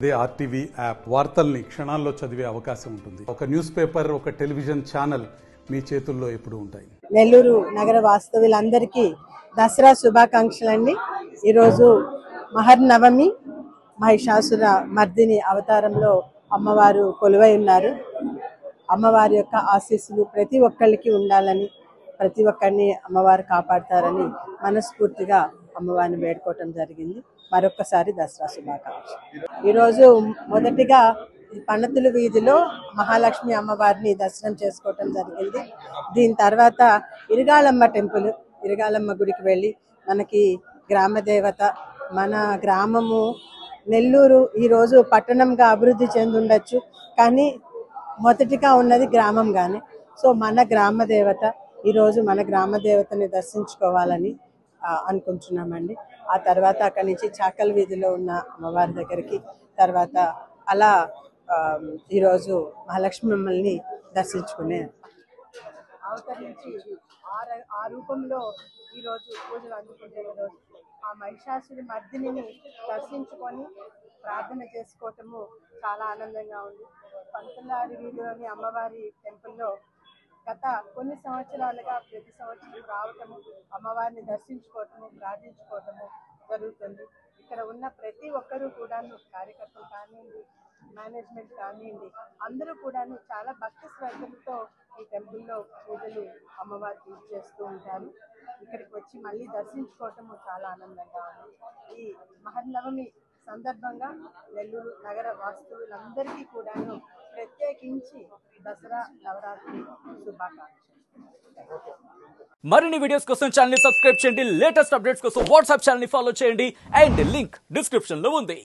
They RTV app వార్తల్ని క్షణాల్లో చదివే అవకాశం ఉంటుంది. ఒక న్యూస్ పేపర్, ఒక టెలివిజన్ ఛానల్ మీ చేతుల్లో ఎప్పుడూ ఉంటాయి. నెల్లూరు నగర వాస్తవ్యులందరికీ దసరా శుభాకాంక్షలండి. ఈరోజు మహర్నవమి, మహిషాసుర మర్దిని అవతారంలో అమ్మవారు కొలువై ఉన్నారు. అమ్మవారి యొక్క ఆశీస్సులు ప్రతి ఒక్కరికి ఉండాలని, ప్రతి ఒక్కరిని అమ్మవారు కాపాడతారని మనస్ఫూర్తిగా అమ్మవారిని వేడుకోవటం జరిగింది. మరొక్కసారి దసరా శుభాకాంక్షలు. ఈరోజు మొదటిగా పనతుల వీధిలో మహాలక్ష్మి అమ్మవారిని దర్శనం చేసుకోవటం జరిగింది. దీని తర్వాత ఇరగాలమ్మ టెంపుల్, ఇరగాలమ్మ గుడికి వెళ్ళి మనకి గ్రామ దేవత, మన గ్రామము నెల్లూరు ఈరోజు పట్టణంగా అభివృద్ధి చెందుండొచ్చు, కానీ మొదటిగా ఉన్నది గ్రామంగానే. సో మన గ్రామ దేవత, ఈరోజు మన గ్రామ దేవతని దర్శించుకోవాలని అనుకుంటున్నామండి. ఆ తర్వాత అక్కడి నుంచి చాకల్ వీధిలో ఉన్న అమ్మవారి దగ్గరికి, తర్వాత అలా ఈరోజు మహాలక్ష్మి మమ్మల్ని దర్శించుకునే అవతరించి ఆ రూపంలో ఈరోజు పూజలు అందుకుంటే రోజు ఆ మహిషాసురి మర్దిని దర్శించుకొని ప్రార్థన చేసుకోవటము చాలా ఆనందంగా ఉంది. పంతులారి వీధిలోని అమ్మవారి టెంపుల్లో గత కొన్ని సంవత్సరాలుగా ప్రతి సంవత్సరం రావటము, అమ్మవారిని దర్శించుకోవటము, ప్రార్థించుకోవటము జరుగుతుంది. ఇక్కడ ఉన్న ప్రతి ఒక్కరూ కూడాను, కార్యకర్తలు కానివ్వండి, మేనేజ్మెంట్ కానివ్వండి, అందరూ కూడాను చాలా భక్తి శ్రద్ధలతో ఈ టెంపుల్లో పూజలు అమ్మవారికి చేస్తూ ఉంటారు. ఇక్కడికి వచ్చి మళ్ళీ దర్శించుకోవటము చాలా ఆనందంగా ఉంది. ఈ మహర్నవమి సందర్భంగా నెల్లూరు నగర వాస్తవులందరికీ కూడాను ప్రత్యేకించి దసరా నవరాత్రి శుభాకాంక్షలు. మరిన్ని వీడియోస్ కోసం ఛానల్ ని సబ్స్క్రైబ్ చేయండి. లేటెస్ట్ అప్డేట్స్ కోసం వాట్సాప్ ఛానల్ ని ఫాలో చేయండి. అండ్ లింక్ డిస్క్రిప్షన్ లో ఉంది.